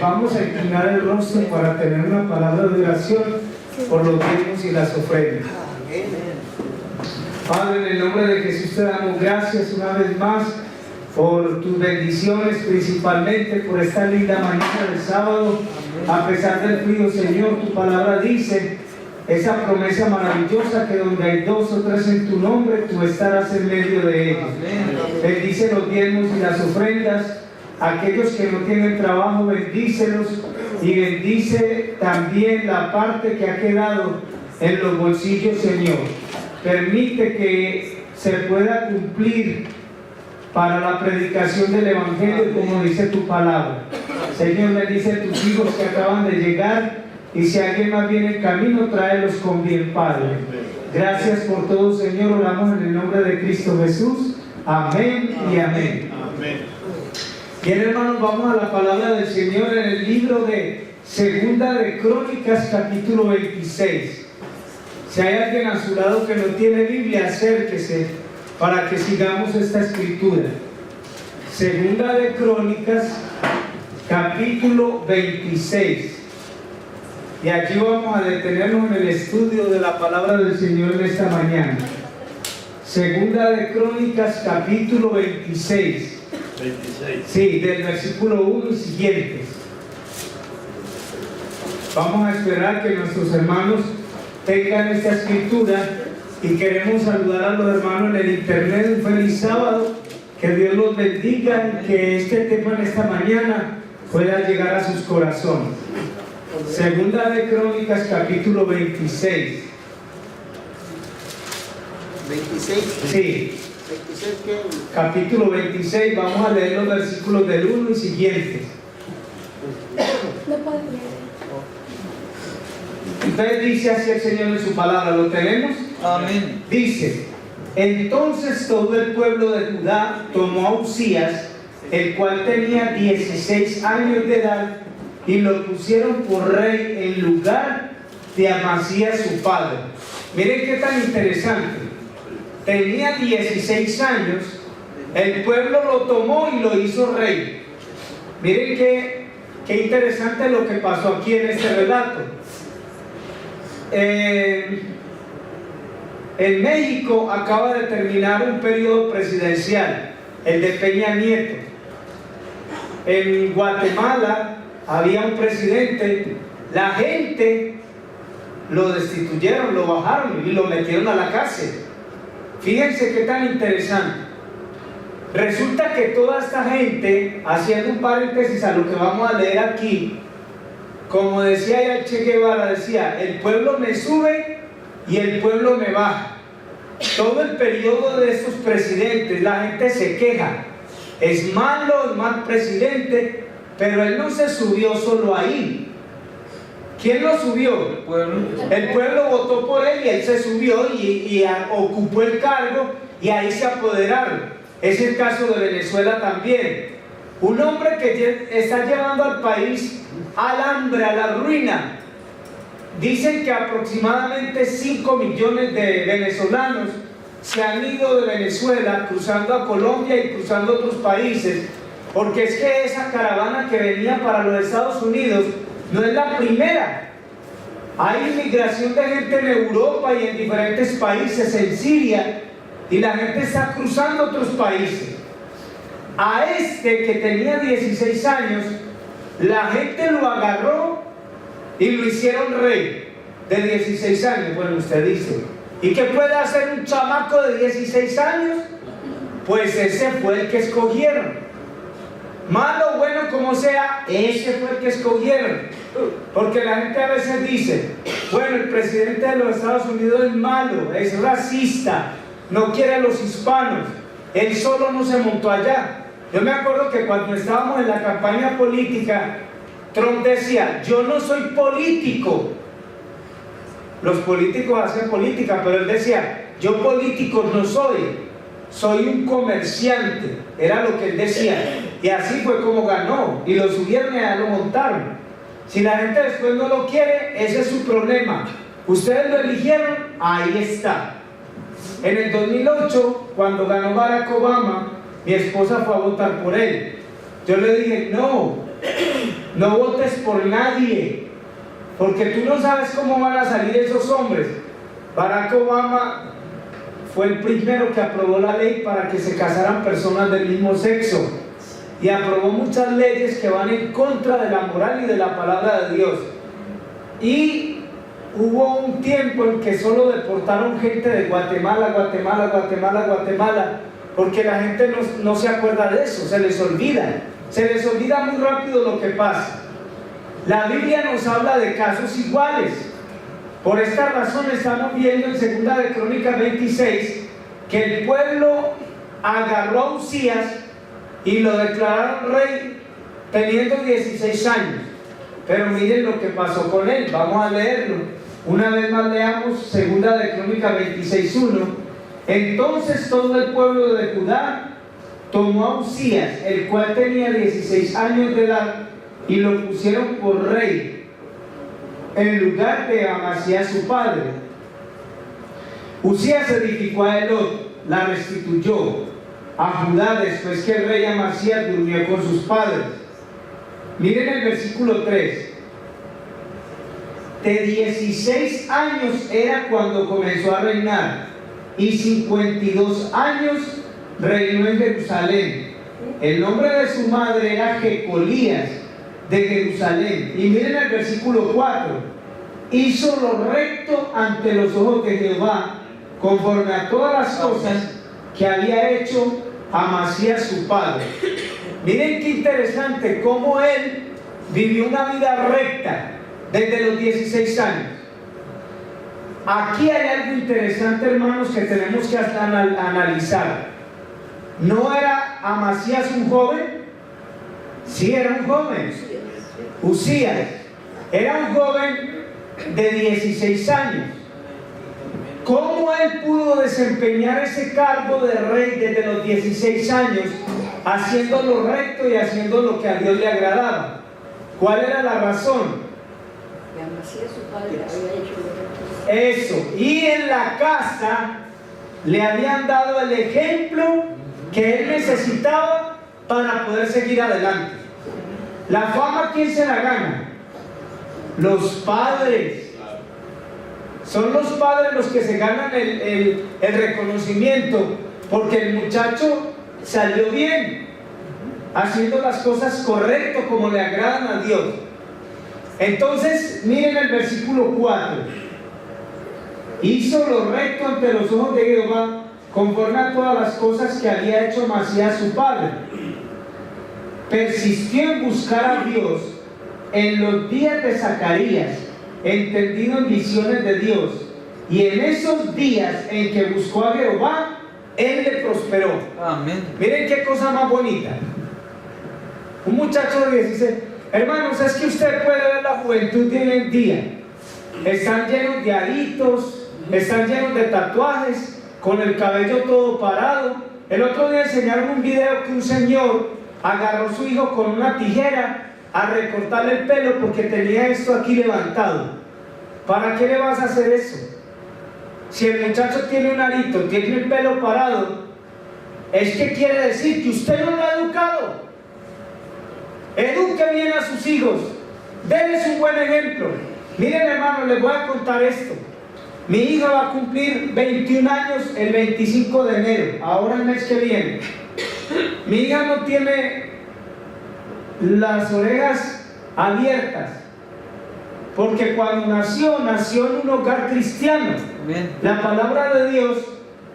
Vamos a inclinar el rostro para tener una palabra de oración por los diezmos y las ofrendas. Padre, en el nombre de Jesús te damos gracias una vez más por tus bendiciones, principalmente por esta linda mañana de sábado. A pesar del frío, Señor, tu palabra dice esa promesa maravillosa que donde hay 2 o 3 en tu nombre, tú estarás en medio de ellos. Bendice los diezmos y las ofrendas. Aquellos que no tienen trabajo, bendícelos, y bendice también la parte que ha quedado en los bolsillos, Señor. Permite que se pueda cumplir para la predicación del Evangelio, como dice tu palabra. Señor, bendice a tus hijos que acaban de llegar, y si alguien más viene en camino, tráelos con bien, Padre. Gracias por todo, Señor. Oramos en el nombre de Cristo Jesús. Amén y amén. Bien, hermanos, vamos a la palabra del Señor en el libro de Segunda de Crónicas, capítulo 26. Si hay alguien a su lado que no tiene Biblia, acérquese para que sigamos esta escritura. Segunda de Crónicas, capítulo 26. Y allí vamos a detenernos en el estudio de la palabra del Señor en esta mañana. Segunda de Crónicas, capítulo 26. Sí, del versículo 1 y siguientes. Vamos a esperar que nuestros hermanos tengan esta escritura, y queremos saludar a los hermanos en el internet. Un feliz sábado, que Dios los bendiga y que este tema en esta mañana pueda llegar a sus corazones. Segunda de Crónicas, capítulo 26. 26. Sí. 26, ¿qué? Capítulo 26, vamos a leer los versículos del 1 y siguientes. No puedo leer. Entonces dice así el Señor en su palabra, ¿lo tenemos? Amén. Dice: entonces todo el pueblo de Judá tomó a Uzías, el cual tenía 16 años de edad, y lo pusieron por rey en lugar de Amasías su padre. Miren qué tan interesante. Tenía 16 años, el pueblo lo tomó y lo hizo rey. Miren qué interesante lo que pasó aquí en este relato. En México acaba de terminar un periodo presidencial, el de Peña Nieto. En Guatemala había un presidente, la gente lo destituyeron, lo bajaron y lo metieron a la cárcel. Fíjense qué tan interesante. Resulta que toda esta gente, haciendo un paréntesis a lo que vamos a leer aquí, como decía ya el Che Guevara, decía: el pueblo me sube y el pueblo me baja. Todo el periodo de estos presidentes, la gente se queja. Es malo, es mal presidente, pero él no se subió solo ahí. ¿Quién lo subió? El pueblo. El pueblo votó por él y él se subió y ocupó el cargo, y ahí se apoderaron. Es el caso de Venezuela también. Un hombre que está llevando al país al hambre, a la ruina. Dicen que aproximadamente 5 millones de venezolanos se han ido de Venezuela, cruzando a Colombia y cruzando otros países, porque es que esa caravana que venía para los Estados Unidos no es la primera. Hay inmigración de gente en Europa y en diferentes países, en Siria, y la gente está cruzando otros países. A este que tenía 16 años, la gente lo agarró y lo hicieron rey de 16 años. Bueno, usted dice, ¿y qué puede hacer un chamaco de 16 años? Pues ese fue el que escogieron. Malo o bueno como sea, ese fue el que escogieron. Porque la gente a veces dice: bueno, el presidente de los Estados Unidos es malo, es racista, no quiere a los hispanos, él solo no se montó allá. Yo me acuerdo que cuando estábamos en la campaña política, Trump decía: yo no soy político. Los políticos hacen política, pero él decía: yo político no soy un comerciante. Era lo que él decía. Y así fue como ganó, y lo subieron y allá lo montaron. Si la gente después no lo quiere, ese es su problema. Ustedes lo eligieron, ahí está. En el 2008, cuando ganó Barack Obama, mi esposa fue a votar por él. Yo le dije: no, No votes por nadie, porque tú no sabes cómo van a salir esos hombres. Barack Obama fue el primero que aprobó la ley para que se casaran personas del mismo sexo, y aprobó muchas leyes que van en contra de la moral y de la palabra de Dios. Y hubo un tiempo en que solo deportaron gente de Guatemala, porque la gente no se acuerda de eso, se les olvida muy rápido lo que pasa. La Biblia nos habla de casos iguales. Por esta razón estamos viendo en 2 de Crónicas 26 que el pueblo agarró a Uzías y lo declararon rey teniendo 16 años. Pero miren lo que pasó con él. Vamos a leerlo. Una vez más leamos 2 de Crónicas 26:1. Entonces todo el pueblo de Judá tomó a Uzías, el cual tenía 16 años de edad, y lo pusieron por rey en lugar de Amasías su padre. Uzías edificó a Elot, la restituyó a Judá después que el rey Amasías durmió con sus padres. Miren el versículo 3. De 16 años era cuando comenzó a reinar, y 52 años reinó en Jerusalén. El nombre de su madre era Jecolías de Jerusalén. Y miren el versículo 4. Hizo lo recto ante los ojos de Jehová, conforme a todas las cosas que había hecho Amasías su padre. Miren qué interesante cómo él vivió una vida recta desde los 16 años. Aquí hay algo interesante, hermanos, que tenemos que analizar. ¿No era Amasías un joven? Sí, era un joven. Uzías era un joven de 16 años. ¿Cómo él pudo desempeñar ese cargo de rey desde los 16 años, haciendo lo recto y haciendo lo que a Dios le agradaba? ¿Cuál era la razón? Que Amasías su padre había hecho lo recto. Eso, y en la casa le habían dado el ejemplo que él necesitaba para poder seguir adelante. La fama, ¿quién se la gana? Los padres. Son los padres los que se ganan el reconocimiento, porque el muchacho salió bien, haciendo las cosas correctas como le agradan a Dios. Entonces, miren el versículo 4. Hizo lo recto ante los ojos de Jehová, conforme a todas las cosas que había hecho Amasías su padre. Persistió en buscar a Dios en los días de Zacarías, entendido en visiones de Dios, y en esos días en que buscó a Jehová, él le prosperó. Amén. Miren qué cosa más bonita. Un muchacho de 16, hermanos, es que usted puede ver la juventud de hoy en día. Están llenos de aritos, están llenos de tatuajes, con el cabello todo parado. El otro día enseñaron un video que un señor agarró a su hijo con una tijera a recortarle el pelo porque tenía esto aquí levantado. ¿Para qué le vas a hacer eso? Si el muchacho tiene un arito, tiene el pelo parado, es que quiere decir que usted no lo ha educado. Eduque bien a sus hijos, denles un buen ejemplo. Miren, hermano, les voy a contar esto. Mi hija va a cumplir 21 años el 25 de enero, ahora el mes que viene. Mi hija no tiene las orejas abiertas, porque cuando nació en un hogar cristiano. Amén. La palabra de Dios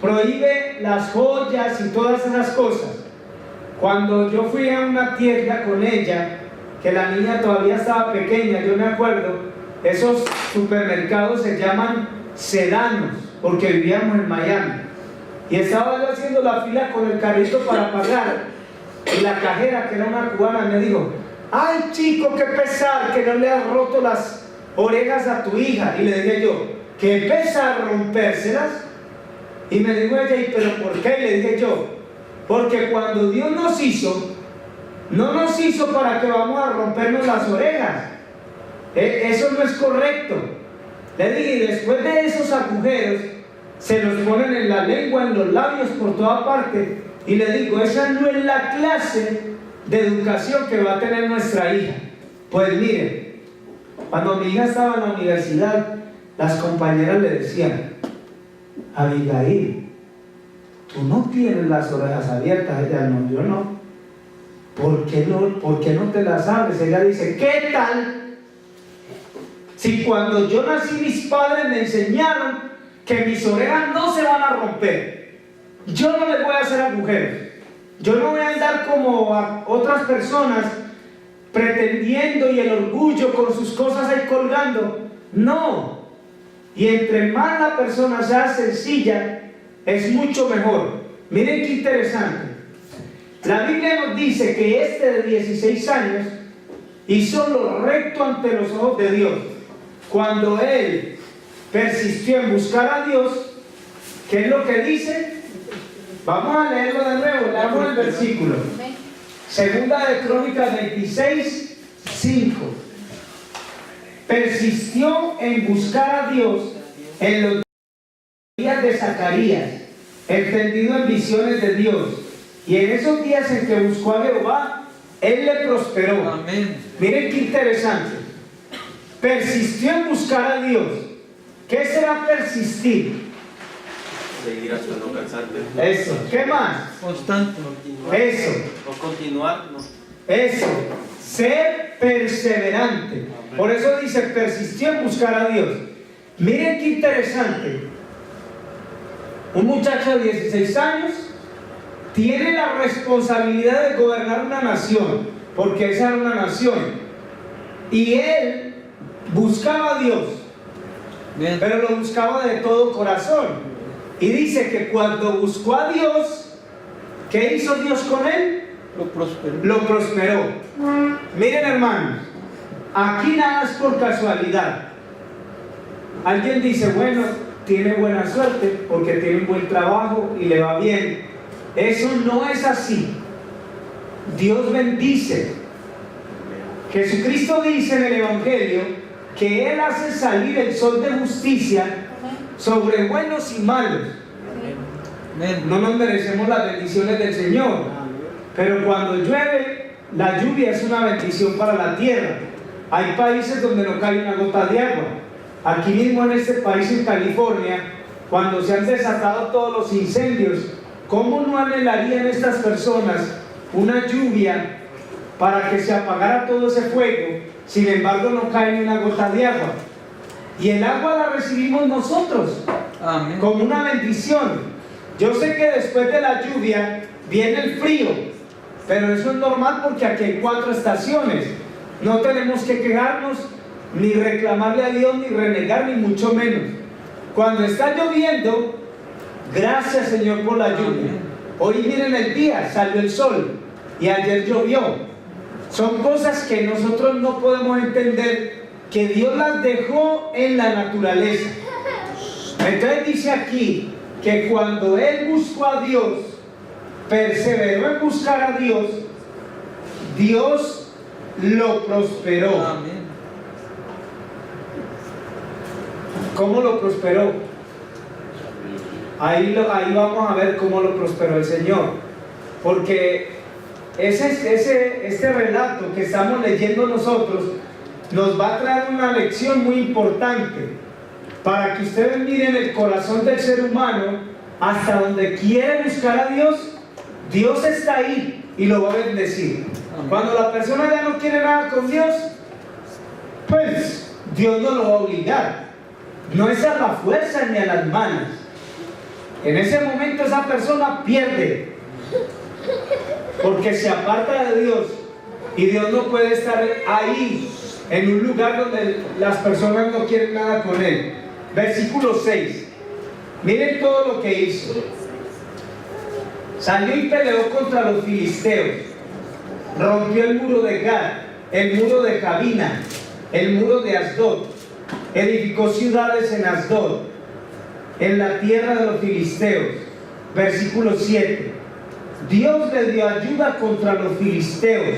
prohíbe las joyas y todas esas cosas. Cuando yo fui a una tienda con ella, que la niña todavía estaba pequeña, yo me acuerdo, esos supermercados se llaman sedanos, porque vivíamos en Miami, y estaba yo haciendo la fila con el carrito para pagar, y la cajera, que era una cubana, me dijo: ay, chico, qué pesar que no le has roto las orejas a tu hija. Y le dije yo: qué pesar rompérselas. Y me dijo ella: ¿y pero por qué? Le dije yo: porque cuando Dios nos hizo, no nos hizo para que vamos a rompernos las orejas. Eso no es correcto. Le dije: y después de esos agujeros se los ponen en la lengua, en los labios, por toda parte. Y le digo: esa no es la clase de educación que va a tener nuestra hija. Pues miren, cuando mi hija estaba en la universidad, las compañeras le decían: Abigail, tú no tienes las orejas abiertas. Ella: no, yo no. ¿Por qué no te las abres? Ella dice: ¿qué tal si cuando yo nací mis padres me enseñaron que mis orejas no se van a romper? Yo no les voy a hacer agujeros. Yo no voy a andar como a otras personas pretendiendo, y el orgullo con sus cosas ahí colgando. No. Y entre más la persona sea sencilla, es mucho mejor. Miren qué interesante. La Biblia nos dice que este de 16 años hizo lo recto ante los ojos de Dios. Cuando él persistió en buscar a Dios, ¿qué es lo que dice? Vamos a leerlo de nuevo, leamos el versículo. Segunda de Crónicas 26, 5. Persistió en buscar a Dios en los días de Zacarías, entendido en visiones de Dios. Y en esos días en que buscó a Jehová, él le prosperó. Amén. Miren qué interesante. Persistió en buscar a Dios. ¿Qué será persistir? Seguir hasta no cansarte. Eso. ¿Qué más? Constante. Eso. O continuar, no. Eso. Ser perseverante. Por eso dice: persistió en buscar a Dios. Miren qué interesante. Un muchacho de 16 años tiene la responsabilidad de gobernar una nación, porque esa era una nación, y él buscaba a Dios. Bien. Pero lo buscaba de todo corazón. Y dice que cuando buscó a Dios, ¿qué hizo Dios con él? Lo prosperó. Lo prosperó. Miren, hermanos, aquí nada es por casualidad. Alguien dice: bueno, tiene buena suerte porque tiene un buen trabajo y le va bien. Eso no es así. Dios bendice. Jesucristo dice en el Evangelio que Él hace salir el sol de justicia sobre buenos y malos. Amén. No nos merecemos las bendiciones del Señor, pero cuando llueve, la lluvia es una bendición para la tierra. Hay países donde no cae una gota de agua. Aquí mismo en este país, en California, cuando se han desatado todos los incendios, ¿cómo no anhelarían estas personas una lluvia para que se apagara todo ese fuego? Sin embargo, no cae ni una gota de agua. Y el agua la recibimos nosotros. Amén. Como una bendición. Yo sé que después de la lluvia viene el frío, pero eso es normal porque aquí hay 4 estaciones. No tenemos que quejarnos, ni reclamarle a Dios, ni renegar, ni mucho menos. Cuando está lloviendo, gracias Señor por la lluvia. Hoy miren el día, salió el sol, y ayer llovió. Son cosas que nosotros no podemos entender, que Dios las dejó en la naturaleza. Entonces dice aquí que cuando él buscó a Dios, perseveró en buscar a Dios, Dios lo prosperó. Amén. ¿Cómo lo prosperó? Ahí vamos a ver cómo lo prosperó el Señor. Porque este relato que estamos leyendo nosotros nos va a traer una lección muy importante para que ustedes miren el corazón del ser humano. Hasta donde quiere buscar a Dios, Dios está ahí y lo va a bendecir. Cuando la persona ya no quiere nada con Dios, pues Dios no lo va a obligar. No es a la fuerza ni a las manos. En ese momento esa persona pierde, porque se aparta de Dios, y Dios no puede estar ahí en un lugar donde las personas no quieren nada con él. Versículo 6. Miren todo lo que hizo. Salió y peleó contra los filisteos. Rompió el muro de Gad, el muro de Jabina, el muro de Asdod. Edificó ciudades en Asdod, en la tierra de los filisteos. Versículo 7. Dios le dio ayuda contra los filisteos,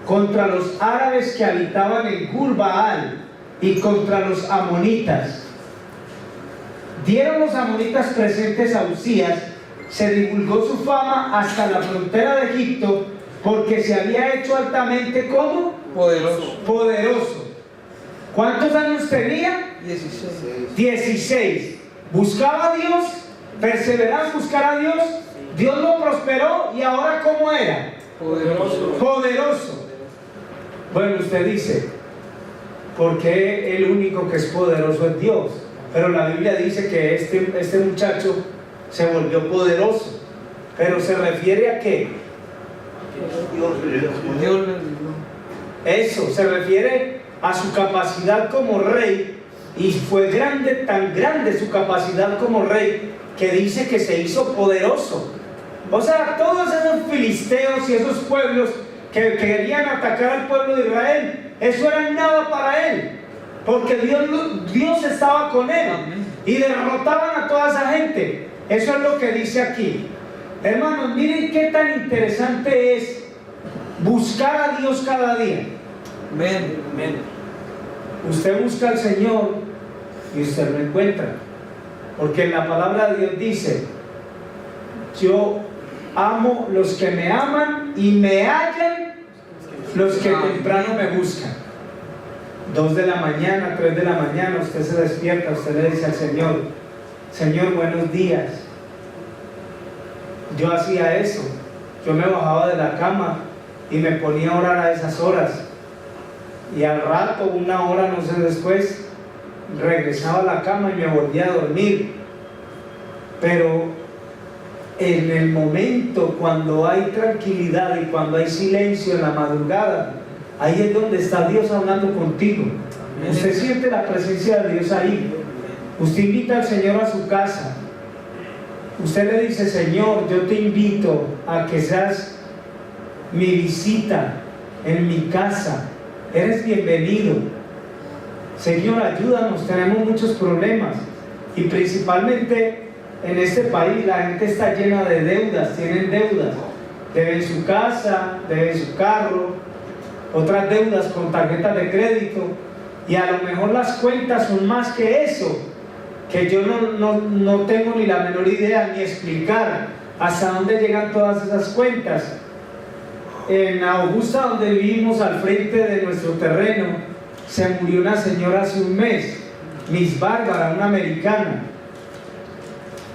contra los árabes que habitaban en Gur-Baal y contra los amonitas. Dieron los amonitas presentes a Uzías, se divulgó su fama hasta la frontera de Egipto, porque se había hecho altamente, ¿cómo? Poderoso. Poderoso. ¿Cuántos años tenía? 16. 16. Buscaba a Dios, perseveraba en buscar a Dios. Dios lo prosperó y ahora ¿cómo era? Poderoso. Poderoso. Bueno, usted dice, ¿por qué el único que es poderoso es Dios? Pero la Biblia dice que este muchacho se volvió poderoso. Pero se refiere a qué? Dios le dio. Eso, se refiere a su capacidad como rey. Y fue grande, tan grande su capacidad como rey, que dice que se hizo poderoso. O sea, todos esos filisteos y esos pueblos que querían atacar al pueblo de Israel, eso era nada para él, porque Dios estaba con él. Amén. Y derrotaban a toda esa gente. Eso es lo que dice aquí. Hermanos, miren qué tan interesante es buscar a Dios cada día. Amén. Amén. Usted busca al Señor y usted lo encuentra, porque en la palabra de Dios dice: yo amo los que me aman y me hallan los que temprano me buscan. 2 de la mañana, 3 de la mañana, usted se despierta, usted le dice al Señor: Señor, buenos días. Yo hacía eso, yo me bajaba de la cama y me ponía a orar a esas horas, y al rato, 1 hora, no sé, después regresaba a la cama y me volvía a dormir. Pero en el momento cuando hay tranquilidad y cuando hay silencio en la madrugada, ahí es donde está Dios hablando contigo. Usted siente la presencia de Dios ahí. Usted invita al Señor a su casa. Usted le dice: Señor, yo te invito a que seas mi visita en mi casa. Eres bienvenido. Señor, ayúdanos, tenemos muchos problemas. Y principalmente en este país la gente está llena de deudas, tienen deudas. Deben su casa, deben su carro, otras deudas con tarjetas de crédito. Y a lo mejor las cuentas son más que eso, que yo no tengo ni la menor idea ni explicar hasta dónde llegan todas esas cuentas. En Augusta, donde vivimos, al frente de nuestro terreno, se murió una señora hace un mes, Miss Bárbara, una americana.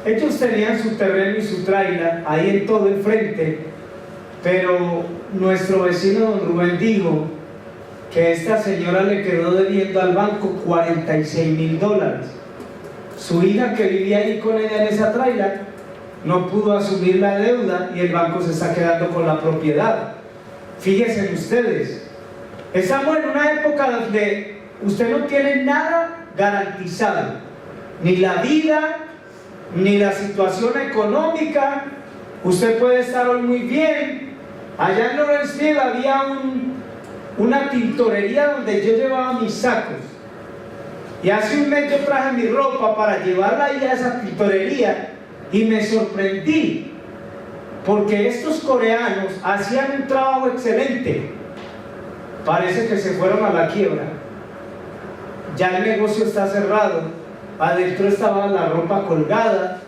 Ellos tenían su terreno y su tráiler ahí en todo el frente, pero nuestro vecino don Rubén dijo que esta señora le quedó debiendo al banco $46,000. Su hija, que vivía ahí con ella en esa tráiler, no pudo asumir la deuda y el banco se está quedando con la propiedad. Fíjense ustedes, estamos en una época donde usted no tiene nada garantizado, ni la vida, ni la situación económica. Usted puede estar hoy muy bien. Allá en Lawrenceville había una tintorería donde yo llevaba mis sacos, y hace un mes yo traje mi ropa para llevarla ahí a esa tintorería, y me sorprendí porque estos coreanos hacían un trabajo excelente. Parece que se fueron a la quiebra, ya el negocio está cerrado, adentro estaba la ropa colgada,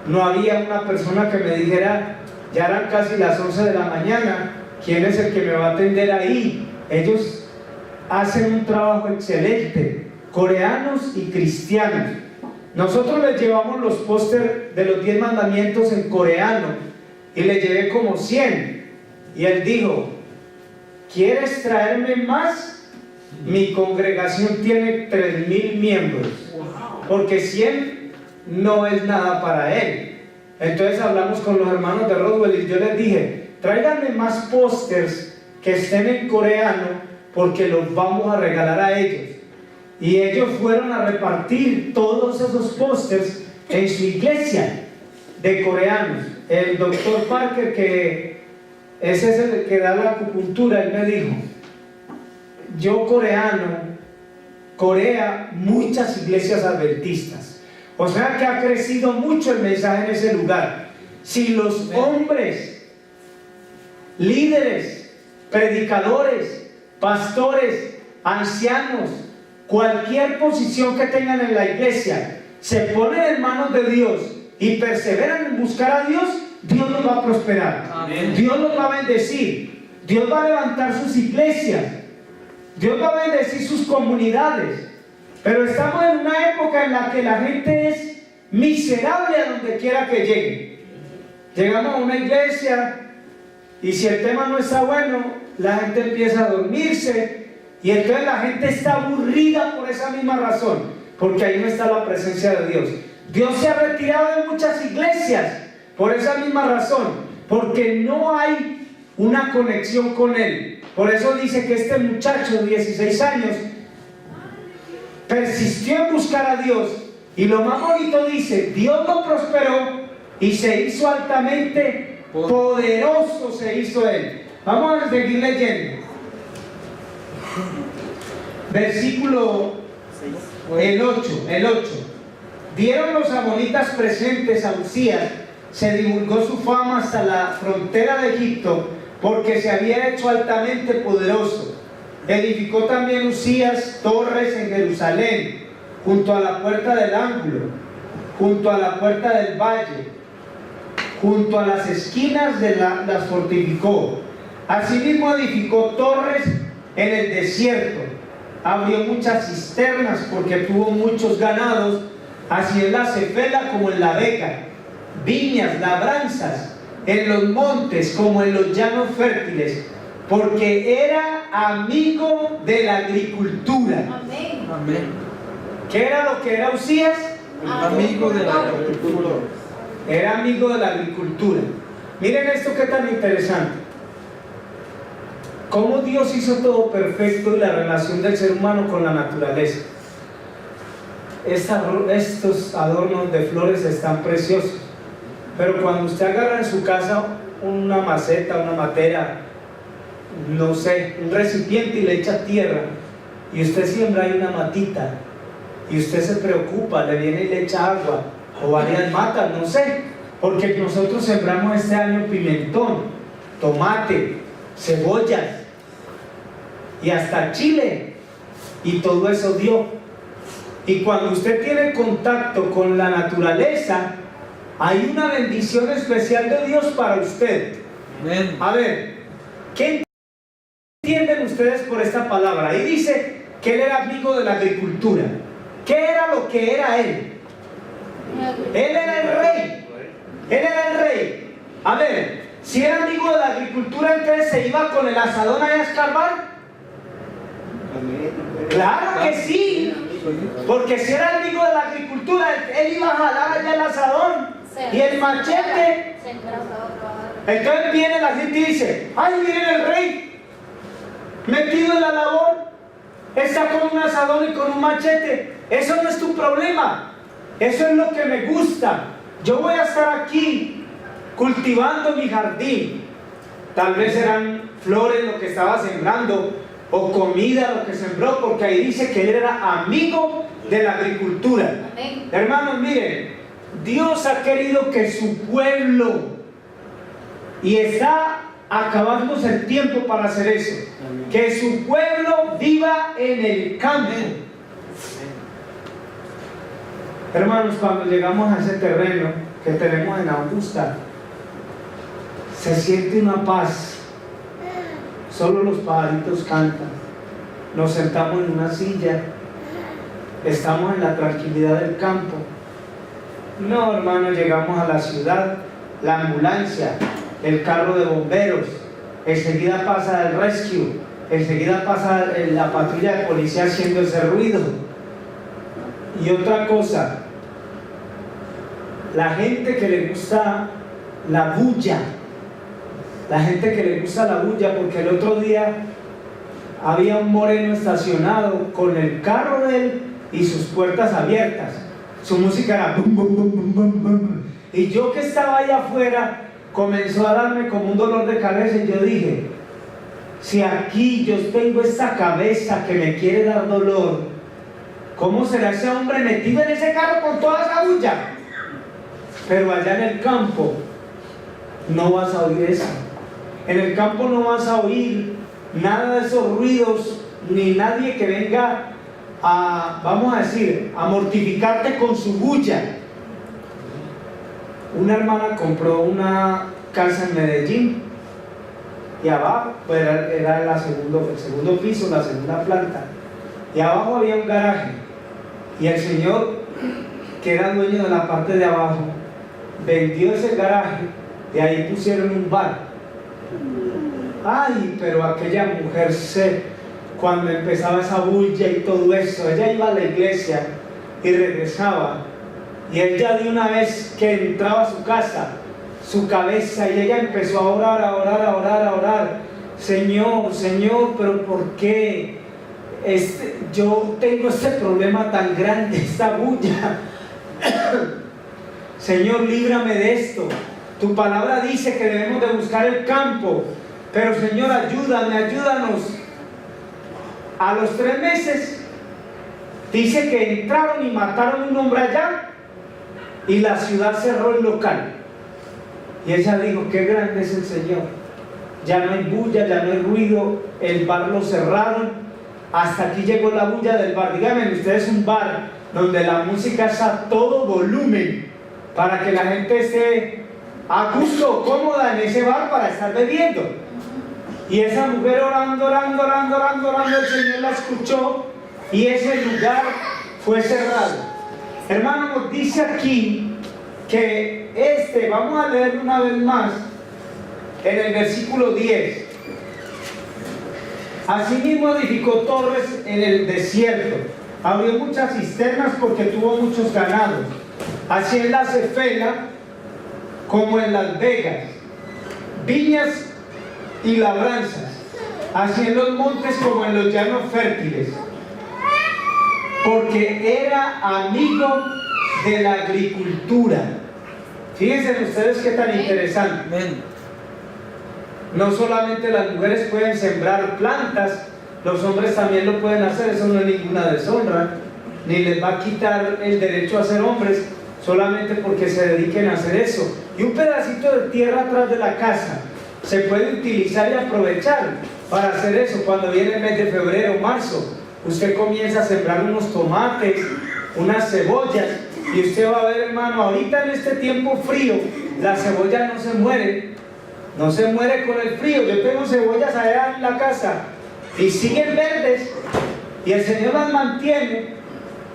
no había una persona que me dijera: ya eran casi las 11 de la mañana, ¿quién es el que me va a atender ahí? Ellos hacen un trabajo excelente, coreanos y cristianos. Nosotros les llevamos los póster de los 10 mandamientos en coreano y le llevé como 100, y él dijo: ¿quieres traerme más? Mi congregación tiene 3,000 miembros, porque 100 no es nada para él. Entonces hablamos con los hermanos de Roswell y yo les dije: tráiganme más pósters que estén en coreano, porque los vamos a regalar a ellos. Y ellos fueron a repartir todos esos pósters en su iglesia de coreanos. El doctor Parker, que ese es el que da la acupuntura, él me dijo: yo coreano, Corea, muchas iglesias adventistas. O sea que ha crecido mucho el mensaje en ese lugar. Si los hombres, líderes, predicadores, pastores, ancianos, cualquier posición que tengan en la iglesia, se ponen en manos de Dios y perseveran en buscar a Dios, Dios los va a prosperar. Amén. Dios los va a bendecir. Dios va a levantar sus iglesias. Dios va a bendecir sus comunidades, pero estamos en una época en la que la gente es miserable a donde quiera que llegue. Llegamos a una iglesia y si el tema no está bueno, la gente empieza a dormirse y entonces la gente está aburrida por esa misma razón, porque ahí no está la presencia de Dios. Dios se ha retirado de muchas iglesias por esa misma razón, porque no hay una conexión con Él. Por eso dice que este muchacho de 16 años persistió en buscar a Dios, y lo más bonito dice, Dios lo prosperó y se hizo altamente poderoso, se hizo él. Vamos a seguir leyendo. Versículo el 8. Dieron los amonitas presentes a Uzías, se divulgó su fama hasta la frontera de Egipto, porque se había hecho altamente poderoso. Edificó también Uzías torres en Jerusalén, junto a la puerta del ángulo, junto a la puerta del valle, junto a las esquinas las fortificó. Asimismo edificó torres en el desierto, abrió muchas cisternas porque tuvo muchos ganados, así en la Cefela como en la Beca, viñas, labranzas, en los montes como en los llanos fértiles, porque era amigo de la agricultura. Amén. Amén. ¿Qué era lo que era Uzías? Amigo de la agricultura. Era amigo de la agricultura. Miren esto que tan interesante. Cómo Dios hizo todo perfecto y la relación del ser humano con la naturaleza. Estos adornos de flores están preciosos, pero cuando usted agarra en su casa una maceta, una matera, no sé, un recipiente y le echa tierra, y usted siembra ahí una matita, y usted se preocupa, le viene y le echa agua, o varias matas, no sé, porque nosotros sembramos este año pimentón, tomate, cebollas, y hasta chile, y todo eso dio. Y cuando usted tiene contacto con la naturaleza, hay una bendición especial de Dios para usted. Amén. A ver, ¿qué entienden ustedes por esta palabra? Ahí dice que él era amigo de la agricultura. ¿Qué era lo que era él? Él era el rey. Él era el rey. A ver, si era amigo de la agricultura, entonces se iba con el asadón a escarbar. Claro que sí, porque si era amigo de la agricultura, él iba a jalar allá el asadón y el machete. Entonces viene la gente y dice: ay, miren el rey metido en la labor, está con un asadón y con un machete. Eso no es tu problema, eso es lo que me gusta. Yo voy a estar aquí cultivando mi jardín. Tal vez eran flores lo que estaba sembrando, o comida lo que sembró, porque ahí dice que él era amigo de la agricultura. Amén. Hermanos, miren, Dios ha querido que su pueblo, y está acabándose el tiempo para hacer eso, que su pueblo viva en el campo. Hermanos, cuando llegamos a ese terreno que tenemos en Augusta, se siente una paz. Solo los pajaritos cantan, nos sentamos en una silla, estamos en la tranquilidad del campo. No, hermano, llegamos a la ciudad, la ambulancia, el carro de bomberos, enseguida pasa el rescue, enseguida pasa la patrulla de policía haciendo ese ruido. Y otra cosa, la gente que le gusta la bulla, la gente que le gusta la bulla, porque el otro día había un moreno estacionado con el carro de él y sus puertas abiertas. Su música era bum, bum, bum, bum, bum, bum. Y yo que estaba allá afuera, comenzó a darme como un dolor de cabeza, y yo dije: si aquí yo tengo esta cabeza que me quiere dar dolor, ¿cómo será ese hombre metido en ese carro con toda esa bulla? Pero allá en el campo no vas a oír eso. En el campo no vas a oír nada de esos ruidos, ni nadie que venga a, vamos a decir, a mortificarte con su bulla. Una hermana compró una casa en Medellín y abajo pues era el segundo piso, la segunda planta, y abajo había un garaje, y el señor, que era dueño de la parte de abajo, vendió ese garaje, de ahí pusieron un bar. Ay, pero aquella mujer cuando empezaba esa bulla y todo eso, ella iba a la iglesia y regresaba, y ella de una vez que entraba a su casa, su cabeza, y ella empezó a orar, Señor, pero ¿por qué? Yo tengo este problema tan grande, esta bulla. Señor, líbrame de esto. Tu palabra dice que debemos de buscar el campo, pero Señor, ayúdanos. A los 3 meses dice que entraron y mataron a un hombre allá, y la ciudad cerró el local. Y ella dijo: qué grande es el Señor. Ya no hay bulla, ya no hay ruido, el bar lo cerraron. Hasta aquí llegó la bulla del bar. Díganme ustedes, un bar donde la música es a todo volumen, para que la gente esté a gusto, cómoda en ese bar para estar bebiendo. Y esa mujer orando, el Señor la escuchó, y ese lugar fue cerrado. Hermano, nos dice aquí que vamos a leer una vez más en el versículo 10. Asimismo edificó torres en el desierto, abrió muchas cisternas porque tuvo muchos ganados, así en la Cefela como en Las Vegas, viñas y labranzas, así en los montes como en los llanos fértiles, porque era amigo de la agricultura. Fíjense ustedes qué tan interesante. Amén. No solamente las mujeres pueden sembrar plantas, los hombres también lo pueden hacer. Eso no es ninguna deshonra, ni les va a quitar el derecho a ser hombres solamente porque se dediquen a hacer eso. Y un pedacito de tierra atrás de la casa se puede utilizar y aprovechar para hacer eso. Cuando viene el mes de febrero o marzo, usted comienza a sembrar unos tomates, unas cebollas, y usted va a ver, hermano, ahorita en este tiempo frío, la cebolla no se muere con el frío. Yo tengo cebollas allá en la casa y siguen verdes, y el Señor las mantiene,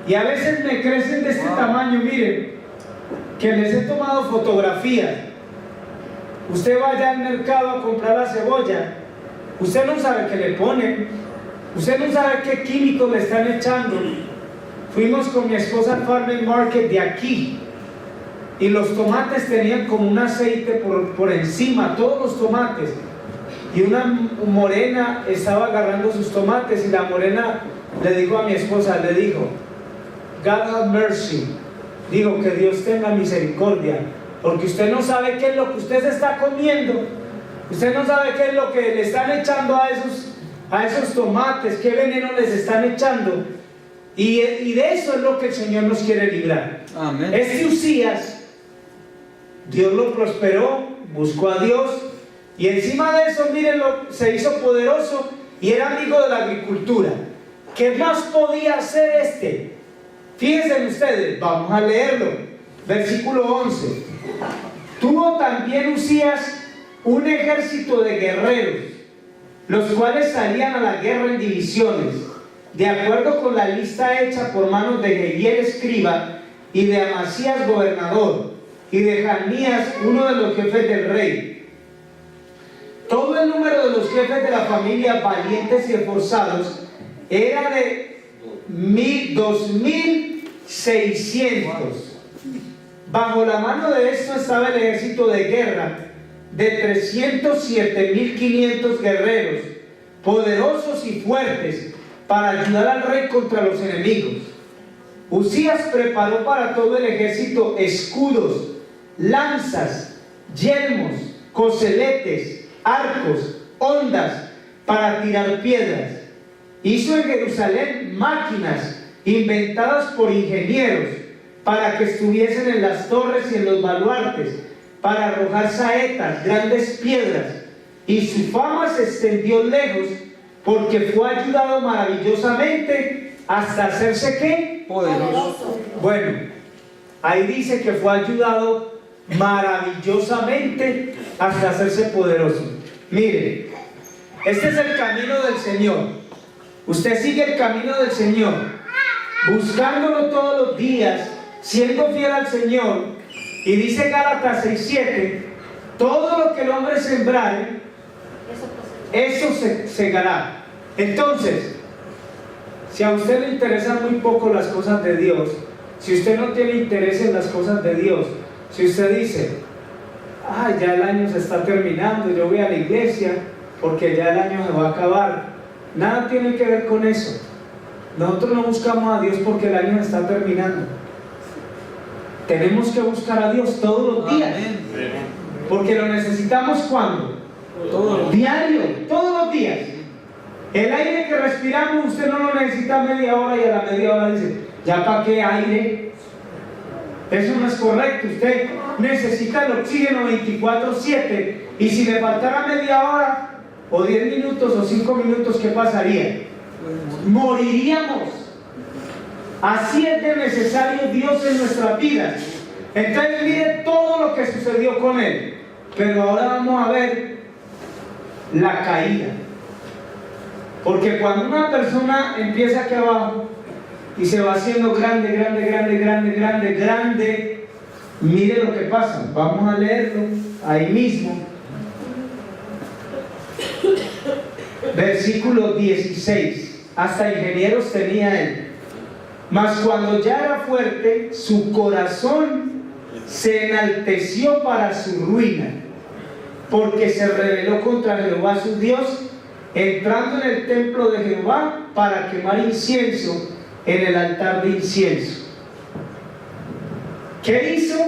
y a veces me crecen de este tamaño. Miren, que les he tomado fotografías. Usted va allá al mercado a comprar la cebolla, usted no sabe qué le ponen, usted no sabe qué químicos le están echando. Fuimos con mi esposa al Farmers Market de aquí, y los tomates tenían como un aceite por encima, todos los tomates, y una morena estaba agarrando sus tomates, y la morena le dijo a mi esposa, le dijo: God have mercy, digo, que Dios tenga misericordia, porque usted no sabe qué es lo que usted se está comiendo, usted no sabe qué es lo que le están echando a esos tomates, qué veneno les están echando. Y de eso es lo que el Señor nos quiere librar. Amén. Este Uzías, Dios lo prosperó, buscó a Dios, y encima de eso, mírenlo, se hizo poderoso y era amigo de la agricultura. ¿Qué más podía hacer Fíjense ustedes, vamos a leerlo. Versículo 11. Tuvo también Uzías un ejército de guerreros, los cuales salían a la guerra en divisiones, de acuerdo con la lista hecha por manos de Jehiel escriba, y de Amasías gobernador, y de Janías, uno de los jefes del rey. Todo el número de los jefes de la familia, valientes y esforzados, era de 2.600. Bajo la mano de esto estaba el ejército de guerra de 307.500 guerreros, poderosos y fuertes, para ayudar al rey contra los enemigos. Uzías preparó para todo el ejército escudos, lanzas, yelmos, coseletes, arcos, hondas para tirar piedras. Hizo en Jerusalén máquinas inventadas por ingenieros para que estuviesen en las torres y en los baluartes, para arrojar saetas, grandes piedras. Y su fama se extendió lejos, porque fue ayudado maravillosamente hasta hacerse ¿qué? Poderoso. Bueno, ahí dice que fue ayudado maravillosamente hasta hacerse poderoso. Mire, Este es el camino del Señor. Usted sigue el camino del Señor, buscándolo todos los días, siendo fiel al Señor. Y dice Gálatas 6:7, todo lo que el hombre sembrare, eso se segará. Entonces, si a usted le interesan muy poco las cosas de Dios, si usted no tiene interés en las cosas de Dios, si usted dice, ay, ya el año se está terminando, yo voy a la iglesia porque ya el año se va a acabar, nada tiene que ver con eso. Nosotros no buscamos a Dios porque el año se está terminando. Tenemos que buscar a Dios todos los días. Porque lo necesitamos ¿cuándo? Diario, todos los días. El aire que respiramos usted no lo necesita media hora y a la media hora dice, ¿ya para qué aire? Eso no es correcto. Usted necesita el oxígeno 24/7 y si le faltara media hora o 10 minutos o 5 minutos, ¿qué pasaría? Moriríamos. Así es de necesario Dios en nuestras vidas. Entonces mire todo lo que sucedió con él. Pero ahora vamos a ver la caída. Porque cuando una persona empieza aquí abajo y se va haciendo grande, mire lo que pasa. Vamos a leerlo ahí mismo. Versículo 16. Hasta ingenieros tenía él. Mas cuando ya era fuerte, su corazón se enalteció para su ruina, porque se rebeló contra Jehová su Dios, entrando en el templo de Jehová para quemar incienso en el altar de incienso. ¿Qué hizo?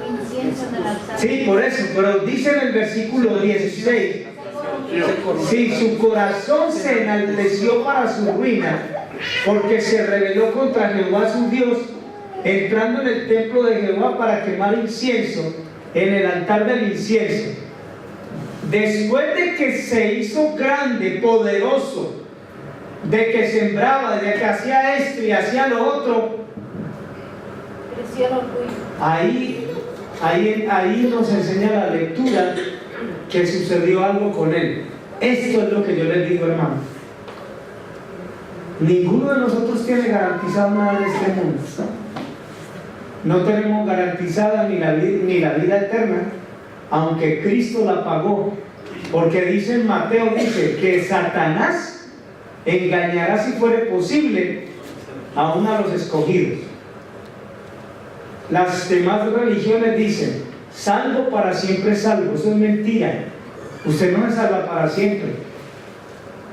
Incienso en el altar. Sí, por eso, pero dice en el versículo 16, sí, su corazón se enalteció para su ruina, porque se rebeló contra Jehová su Dios, entrando en el templo de Jehová para quemar incienso en el altar del incienso. Después de que se hizo grande, poderoso, de que sembraba, de que hacía esto y hacía lo otro, creció el orgullo. ahí nos enseña la lectura que sucedió algo con él. Esto es lo que yo les digo, hermano. Ninguno de nosotros tiene garantizado nada en este mundo. No tenemos garantizada ni la vida eterna, aunque Cristo la pagó. Porque dice en Mateo, dice que Satanás engañará, si fuere posible, aún a los escogidos. Las demás religiones dicen, salvo para siempre salvo. Eso es mentira. Usted no se salva para siempre.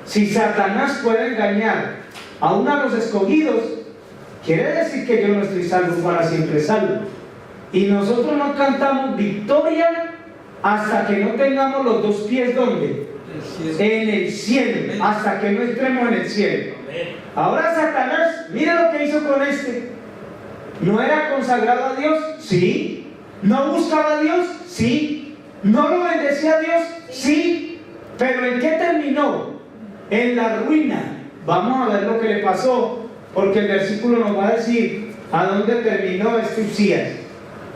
Si Satanás puede engañar aún a los escogidos, quiere decir que yo no estoy salvo para siempre salvo. Y nosotros no cantamos victoria hasta que no tengamos los dos pies ¿dónde? En el cielo. Hasta que no entremos en el cielo. Ahora Satanás, mire lo que hizo con este. ¿No era consagrado a Dios? Sí. ¿No buscaba a Dios? Sí. ¿No lo bendecía a Dios? Sí. Pero ¿en qué terminó? En la ruina. Vamos a ver lo que le pasó, porque el versículo nos va a decir a dónde terminó este Uzías.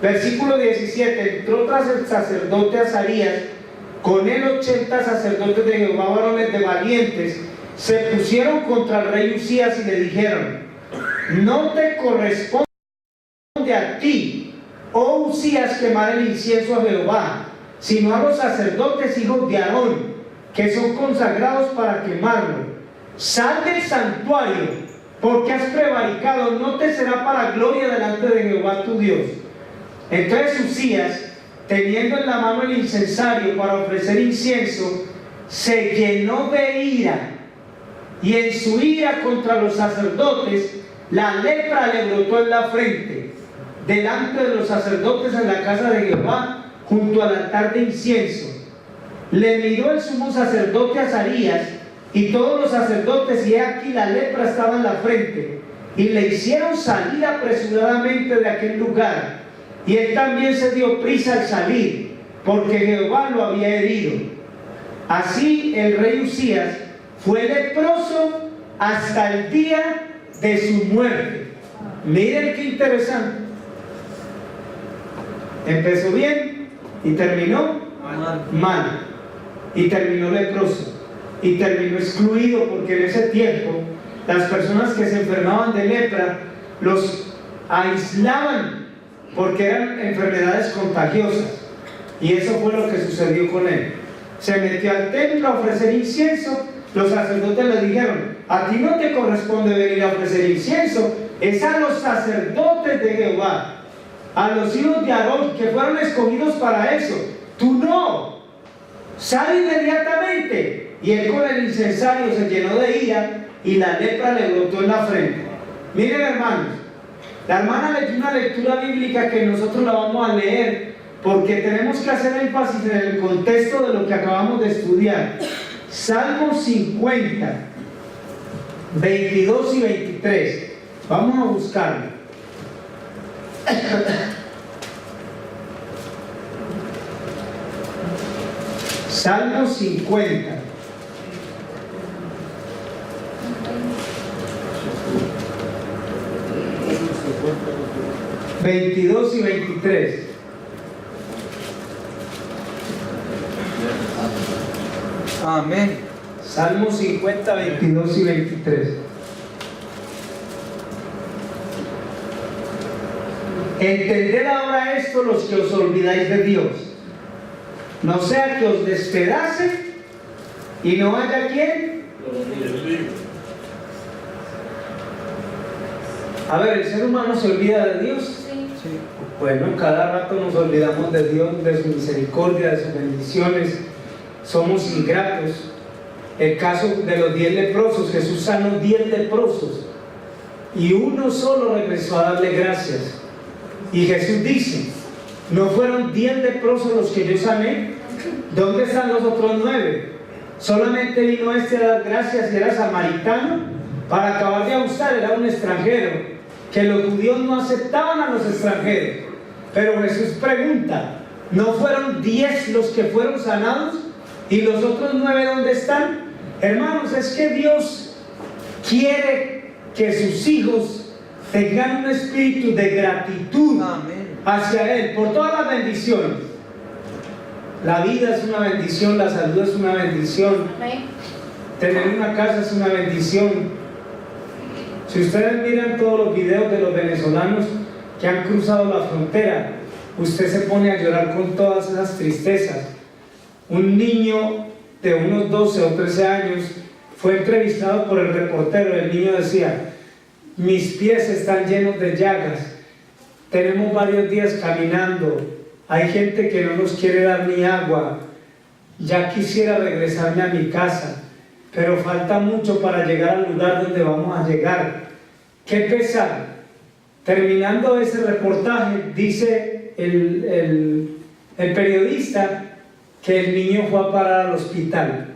Versículo 17. Entró tras el sacerdote Azarías, con él 80 sacerdotes de Jehová, varones de valientes, se pusieron contra el rey Uzías y le dijeron: no te corresponde a ti, oh Uzías, quemar el incienso a Jehová, sino a los sacerdotes hijos de Aarón, que son consagrados para quemarlo. Sal del santuario, porque has prevaricado, no te será para gloria delante de Jehová tu Dios. Entonces Uzías, teniendo en la mano el incensario para ofrecer incienso, se llenó de ira, y en su ira contra los sacerdotes, la lepra le brotó en la frente, delante de los sacerdotes en la casa de Jehová, junto al altar de incienso. Le miró el sumo sacerdote Azarías y todos los sacerdotes, y he aquí la lepra estaba en la frente, y le hicieron salir apresuradamente de aquel lugar, y él también se dio prisa al salir, porque Jehová lo había herido. Así el rey Uzías fue leproso hasta el día de su muerte. Miren qué interesante. Empezó bien y terminó mal. y terminó leproso y terminó excluido, porque en ese tiempo las personas que se enfermaban de lepra los aislaban porque eran enfermedades contagiosas. Y eso fue lo que sucedió con él. Se metió al templo a ofrecer incienso. Los sacerdotes le dijeron: a ti no te corresponde venir a ofrecer incienso, es a los sacerdotes de Jehová, a los hijos de Aarón, que fueron escogidos para eso. Tú no, sal inmediatamente. Y él, con el incensario, se llenó de ira y la lepra le brotó en la frente. Miren, hermanos, la hermana leyó una lectura bíblica que nosotros la vamos a leer, porque tenemos que hacer énfasis en el contexto de lo que acabamos de estudiar. Salmo 50, 22 y 23. Vamos a buscarlo. Salmo 50. ...22 y 23... Amén. Salmo 50, 22 y 23. Entended ahora esto, los que os olvidáis de Dios, no sea que os despedace y no haya quien. A ver, ¿el ser humano se olvida de Dios? Sí. Bueno, cada rato nos olvidamos de Dios, de su misericordia, de sus bendiciones. Somos ingratos. El caso de los 10 leprosos, Jesús sanó 10 leprosos y uno solo regresó a darle gracias. Y Jesús dice: ¿no fueron 10 leprosos los que yo sané? ¿Dónde están los otros 9? Solamente vino este a dar gracias y era samaritano. Para acabar de ajustar, era un extranjero, que los judíos no aceptaban a los extranjeros. Pero Jesús pregunta: ¿no fueron 10 los que fueron sanados? ¿Y los otros 9 dónde están? Hermanos, es que Dios quiere que sus hijos tengan un espíritu de gratitud hacia Él por todas las bendiciones. La vida es una bendición, la salud es una bendición, tener una casa es una bendición. Si ustedes miran todos los videos de los venezolanos que han cruzado la frontera, usted se pone a llorar con todas esas tristezas. Un niño de unos 12 o 13 años fue entrevistado por el reportero. El niño decía: mis pies están llenos de llagas, tenemos varios días caminando, hay gente que no nos quiere dar ni agua, ya quisiera regresarme a mi casa, pero falta mucho para llegar al lugar donde vamos a llegar. ¡Qué pesar! Terminando ese reportaje, dice el periodista que el niño fue a parar al hospital,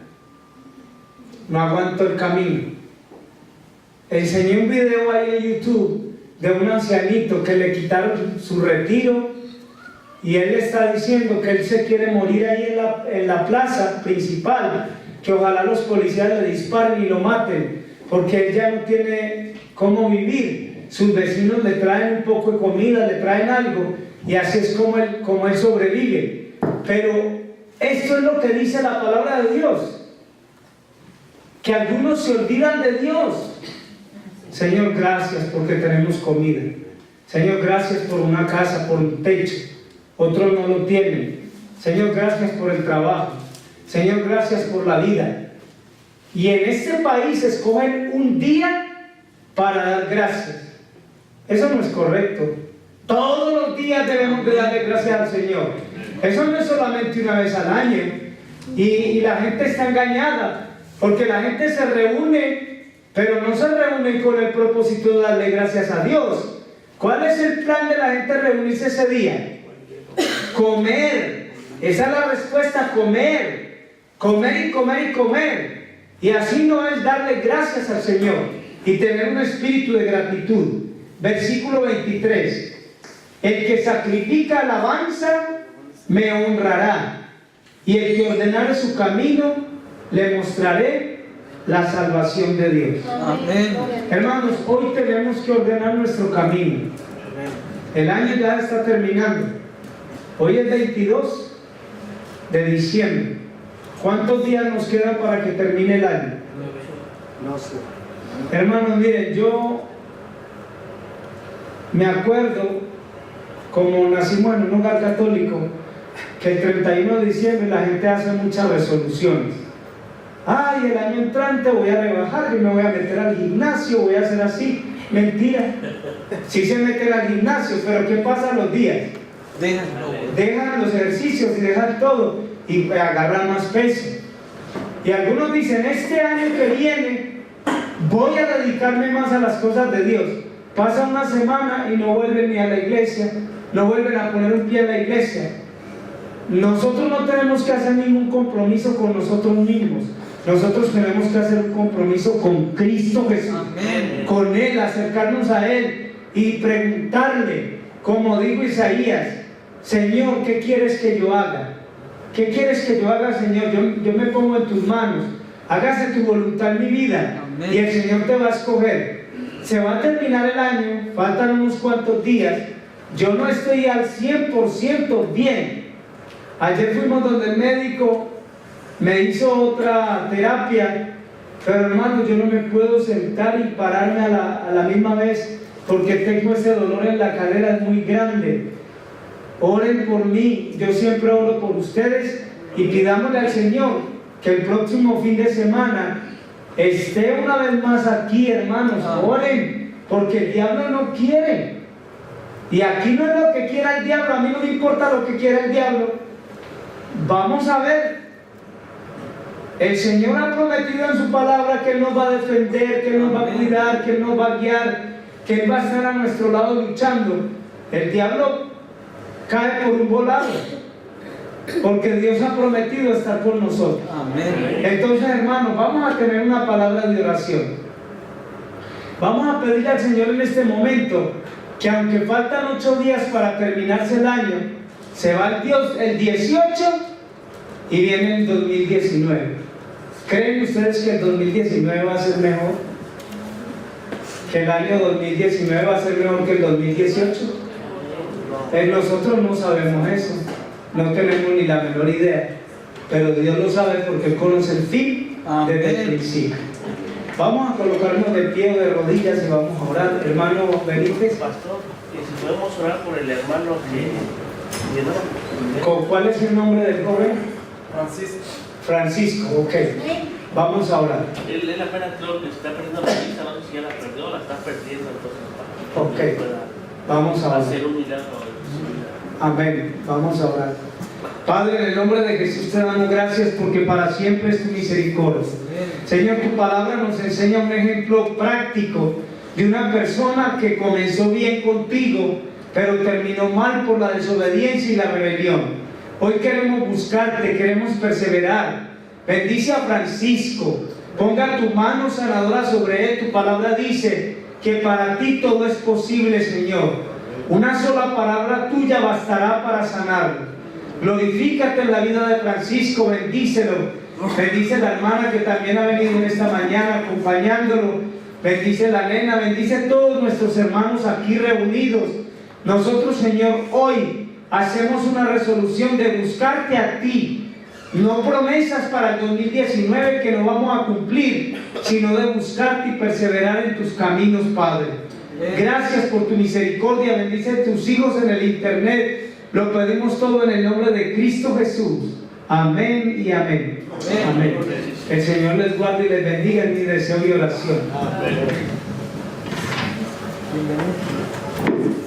no aguantó el camino. Enseñé un video ahí en YouTube de un ancianito que le quitaron su retiro y él está diciendo que él se quiere morir ahí en la plaza principal, que ojalá los policías le disparen y lo maten, porque él ya no tiene cómo vivir. Sus vecinos le traen un poco de comida, le traen algo, y así es como él sobrevive. Pero esto es lo que dice la palabra de Dios, que algunos se olvidan de Dios. Señor, gracias porque tenemos comida. Señor, gracias por una casa, por un techo. Otros no lo tienen. Señor, gracias por el trabajo. Señor, gracias por la vida. Y en este país escogen un día para dar gracias. Eso no es correcto. Todos los días debemos de darle gracias al Señor. Eso no es solamente una vez al año. Y la gente está engañada, porque la gente se reúne, pero no se reúne con el propósito de darle gracias a Dios. ¿Cuál es el plan de la gente reunirse ese día? Comer. Esa es la respuesta: comer. Comer y comer y comer. Y así no es darle gracias al Señor y tener un espíritu de gratitud. Versículo 23. El que sacrifica alabanza me honrará, y el que ordenare su camino le mostraré la salvación de Dios. Amén. Hermanos, hoy tenemos que ordenar nuestro camino. El año ya está terminando. Hoy es 22 de diciembre. ¿Cuántos días nos quedan para que termine el año? No sé. Hermanos, miren, yo me acuerdo, como nacimos en un hogar católico, que el 31 de diciembre la gente hace muchas resoluciones. Ay, el año entrante voy a rebajar, y me voy a meter al gimnasio, voy a hacer así. Mentira. Sí se meten al gimnasio, pero ¿qué pasa los días? Dejan los ejercicios y dejan todo y agarran más peso. Y algunos dicen, este año que viene voy a dedicarme más a las cosas de Dios. Pasa una semana y no vuelven ni a la iglesia, no vuelven a poner un pie en la iglesia. Nosotros no tenemos que hacer ningún compromiso con nosotros mismos. Nosotros tenemos que hacer un compromiso con Cristo Jesús. Amén. Con Él, acercarnos a Él y preguntarle, como dijo Isaías, Señor, ¿qué quieres que yo haga? ¿Qué quieres que yo haga, Señor? Yo me pongo en tus manos. Hágase tu voluntad en mi vida. Amén. Y el Señor te va a escoger. Se va a terminar el año, faltan unos cuantos días. Yo no estoy al 100% bien. Ayer fuimos donde el médico me hizo otra terapia, pero hermano, yo no me puedo sentar y pararme a la misma vez porque tengo ese dolor en la cadera, es muy grande. Oren por mí, yo siempre oro por ustedes y pidámosle al Señor que el próximo fin de semana esté una vez más aquí, hermanos. Oren, porque el diablo no quiere. Y aquí no es lo que quiera el diablo, a mí no me importa lo que quiera el diablo. Vamos a ver. El Señor ha prometido en su palabra que Él nos va a defender, que Él nos va a cuidar, que Él nos va a guiar, que Él va a estar a nuestro lado luchando. El diablo cae por un volado, porque Dios ha prometido estar con nosotros. Amén. Entonces, hermanos, vamos a tener una palabra de oración. Vamos a pedirle al Señor en este momento que aunque faltan 8 días para terminarse el año, se va el 18 y viene el 2019. ¿Creen ustedes que el 2019 va a ser mejor? ¿Que el año 2019 va a ser mejor que el 2018? Nosotros no sabemos eso, no tenemos ni la menor idea, pero Dios lo sabe porque Él conoce el fin desde el principio. Vamos a colocarnos de pie o de rodillas y vamos a orar. Hermano Benítez. Pastor, que si podemos orar por el hermano que no. ¿Cuál es el nombre del joven? Francisco. Francisco, ok. Vamos a orar. Él apenas creo que se está perdiendo la vista, no sé si ya la perdió o la está perdiendo, entonces. Ok. Vamos a orar. Hacer un milagro. Amén. Vamos a orar. Padre, en el nombre de Jesús te damos gracias porque para siempre es tu misericordia. Señor, tu palabra nos enseña un ejemplo práctico de una persona que comenzó bien contigo, pero terminó mal por la desobediencia y la rebelión. Hoy queremos buscarte, queremos perseverar. Bendice a Francisco, ponga tu mano sanadora sobre él. Tu palabra dice que para ti todo es posible, Señor. Una sola palabra tuya bastará para sanarlo. Glorifícate en la vida de Francisco, bendícelo. Bendice a la hermana que también ha venido en esta mañana acompañándolo. Bendice a la nena, bendice a todos nuestros hermanos aquí reunidos. Nosotros, Señor, hoy hacemos una resolución de buscarte a ti. No promesas para el 2019 que no vamos a cumplir, sino de buscarte y perseverar en tus caminos, Padre. Gracias por tu misericordia. Bendice a tus hijos en el internet. Lo pedimos todo en el nombre de Cristo Jesús. Amén y amén. Amén. El Señor les guarde y les bendiga en mi deseo y oración. Amén. Bienvenido.